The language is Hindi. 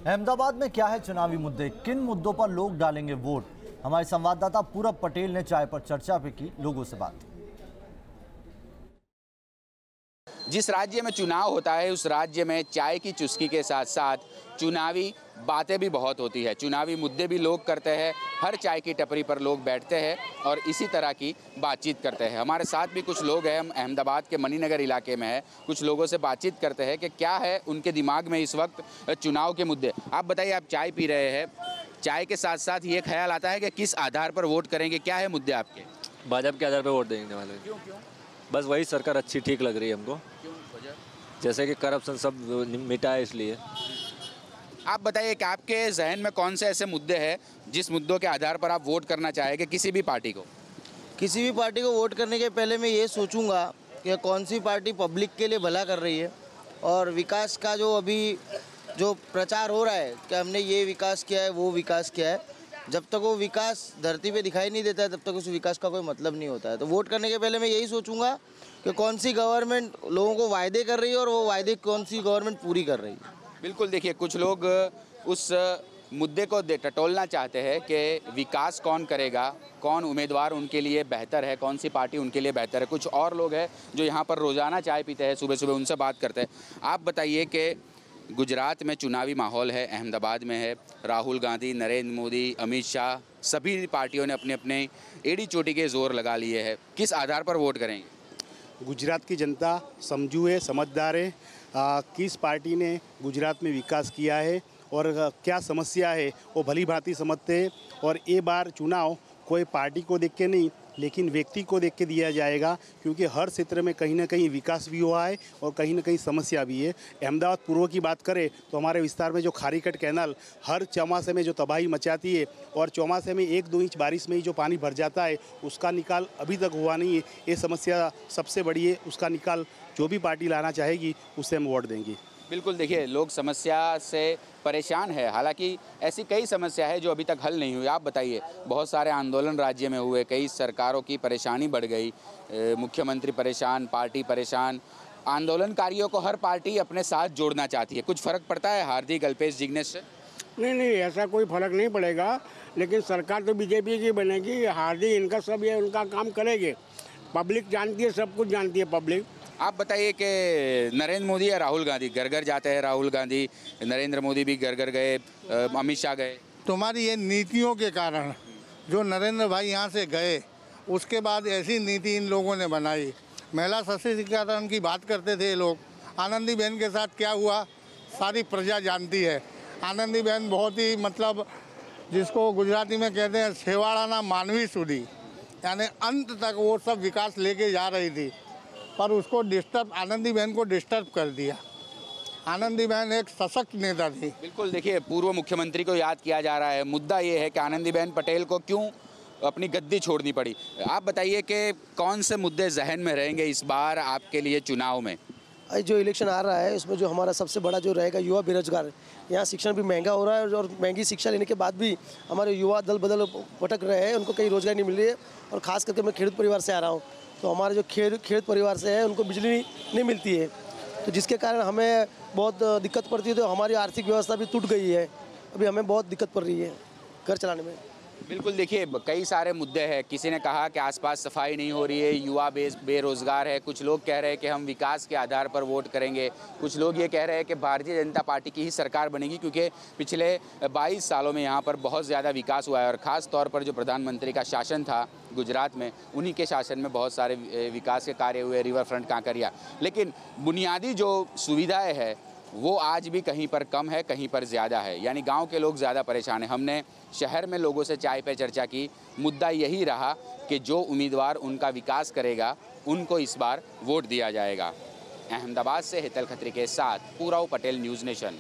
अहमदाबाद में क्या है चुनावी मुद्दे, किन मुद्दों पर लोग डालेंगे वोट? हमारे संवाददाता पूरब पटेल ने चाय पर चर्चा पे की लोगों से बात। जिस राज्य में चुनाव होता है उस राज्य में चाय की चुस्की के साथ साथ चुनावी बातें भी बहुत होती है, चुनावी मुद्दे भी लोग करते हैं। हर चाय की टपरी पर लोग बैठते हैं और इसी तरह की बातचीत करते हैं। हमारे साथ भी कुछ लोग हैं, हम अहमदाबाद के मणिनगर इलाके में हैं। कुछ लोगों से बातचीत करते हैं कि क्या है उनके दिमाग में इस वक्त चुनाव के मुद्दे। आप बताइए, आप चाय पी रहे हैं, चाय के साथ साथ ये ख्याल आता है कि किस आधार पर वोट करेंगे? क्या है मुद्दे आपके? भाजपा के आधार पर वोट देने वाले। क्यों? बस वही सरकार अच्छी ठीक लग रही है हमको। क्यों वजह? जैसे कि करप्शन सब मिटा है, इसलिए। आप बताइए कि आपके जहन में कौन से ऐसे मुद्दे हैं जिस मुद्दों के आधार पर आप वोट करना चाहेंगे किसी भी पार्टी को? किसी भी पार्टी को वोट करने के पहले मैं ये सोचूंगा कि कौन सी पार्टी पब्लिक के लिए भला कर रही है और विकास का जो अभी जो प्रचार हो रहा है कि हमने ये विकास किया है, वो विकास किया है, जब तक वो विकास धरती पे दिखाई नहीं देता है तब तक उस विकास का कोई मतलब नहीं होता है। तो वोट करने के पहले मैं यही सोचूंगा कि कौन सी गवर्नमेंट लोगों को वायदे कर रही है और वो वायदे कौन सी गवर्नमेंट पूरी कर रही है। बिल्कुल, देखिए कुछ लोग उस मुद्दे को टटोलना चाहते हैं कि विकास कौन करेगा, कौन उम्मीदवार उनके लिए बेहतर है, कौन सी पार्टी उनके लिए बेहतर है। कुछ और लोग हैं जो यहाँ पर रोज़ाना चाय पीते हैं, सुबह सुबह उनसे बात करते हैं। आप बताइए कि गुजरात में चुनावी माहौल है, अहमदाबाद में है, राहुल गांधी, नरेंद्र मोदी, अमित शाह, सभी पार्टियों ने अपने अपने एड़ी चोटी के जोर लगा लिए हैं। किस आधार पर वोट करेंगे? गुजरात की जनता समझू है, समझदार है। किस पार्टी ने गुजरात में विकास किया है और क्या समस्या है वो भली भांति समझते हैं। और ये बार चुनाव कोई पार्टी को देख के नहीं लेकिन व्यक्ति को देख के दिया जाएगा, क्योंकि हर क्षेत्र में कहीं ना कहीं विकास भी हुआ है और कहीं ना कहीं समस्या भी है। अहमदाबाद पूर्व की बात करें तो हमारे विस्तार में जो खारीकट कैनाल हर चौमासे में जो तबाही मचाती है और चौमासे में 1-2 इंच बारिश में ही जो पानी भर जाता है उसका निकाल अभी तक हुआ नहीं है। ये समस्या सबसे बड़ी है, उसका निकाल जो भी पार्टी लाना चाहेगी उससे हम वोट देंगे। बिल्कुल, देखिए लोग समस्या से परेशान है, हालांकि ऐसी कई समस्या है जो अभी तक हल नहीं हुई। आप बताइए, बहुत सारे आंदोलन राज्य में हुए, कई सरकारों की परेशानी बढ़ गई, मुख्यमंत्री परेशान, पार्टी परेशान, आंदोलनकारियों को हर पार्टी अपने साथ जोड़ना चाहती है। कुछ फ़र्क पड़ता है हार्दिक, अल्पेश, जिग्नेश से? नहीं, ऐसा कोई फर्क नहीं पड़ेगा, लेकिन सरकार तो बीजेपी की बनेगी। हार्दिक इनका सब ये उनका काम करेंगे, पब्लिक जानती है, सब कुछ जानती है पब्लिक। आप बताइए कि नरेंद्र मोदी या राहुल गांधी? घर घर जाते हैं राहुल गांधी, नरेंद्र मोदी भी घर घर गए, अमित शाह गए। तुम्हारी ये नीतियों के कारण जो नरेंद्र भाई यहाँ से गए, उसके बाद ऐसी नीति इन लोगों ने बनाई। महिला सशक्तिकरण की बात करते थे लोग, आनंदीबेन के साथ क्या हुआ सारी प्रजा जानती है। आनंदीबेन बहुत ही जिसको गुजराती में कहते हैं छेवाड़ाना मानवी सुधी, यानी अंत तक वो सब विकास लेके जा रही थी, पर उसको आनंदीबेन को डिस्टर्ब कर दिया। आनंदीबेन एक सशक्त नेता थी। बिल्कुल, देखिए पूर्व मुख्यमंत्री को याद किया जा रहा है। मुद्दा ये है कि आनंदीबेन पटेल को क्यों अपनी गद्दी छोड़नी पड़ी। आप बताइए कि कौन से मुद्दे जहन में रहेंगे इस बार आपके लिए चुनाव में? जो इलेक्शन आ रहा है उसमें जो हमारा सबसे बड़ा जो रहेगा युवा बेरोजगार। यहाँ शिक्षण भी महंगा हो रहा है और महंगी शिक्षा लेने के बाद भी हमारे युवा दल बदल भटक रहे हैं, उनको कहीं रोजगार नहीं मिल रही है। और ख़ास करके मैं खेडूत परिवार से आ रहा हूँ, तो हमारे जो खेत परिवार से है उनको बिजली नहीं मिलती है, तो जिसके कारण हमें बहुत दिक्कत पड़ती है। तो हमारी आर्थिक व्यवस्था भी टूट गई है, अभी हमें बहुत दिक्कत पड़ रही है घर चलाने में। बिल्कुल, देखिए कई सारे मुद्दे हैं। किसी ने कहा कि आसपास सफाई नहीं हो रही है, युवा बेरोजगार है। कुछ लोग कह रहे हैं कि हम विकास के आधार पर वोट करेंगे। कुछ लोग ये कह रहे हैं कि भारतीय जनता पार्टी की ही सरकार बनेगी, क्योंकि पिछले 22 सालों में यहाँ पर बहुत ज़्यादा विकास हुआ है और ख़ास तौर पर जो प्रधानमंत्री का शासन था गुजरात में, उन्हीं के शासन में बहुत सारे विकास के कार्य हुए, रिवर फ्रंट, कांकरिया। लेकिन बुनियादी जो सुविधाएँ हैं वो आज भी कहीं पर कम है, कहीं पर ज़्यादा है, यानी गांव के लोग ज़्यादा परेशान हैं। हमने शहर में लोगों से चाय पे चर्चा की, मुद्दा यही रहा कि जो उम्मीदवार उनका विकास करेगा उनको इस बार वोट दिया जाएगा। अहमदाबाद से हेतल खत्री के साथ पूरब पटेल, न्यूज़ नेशन।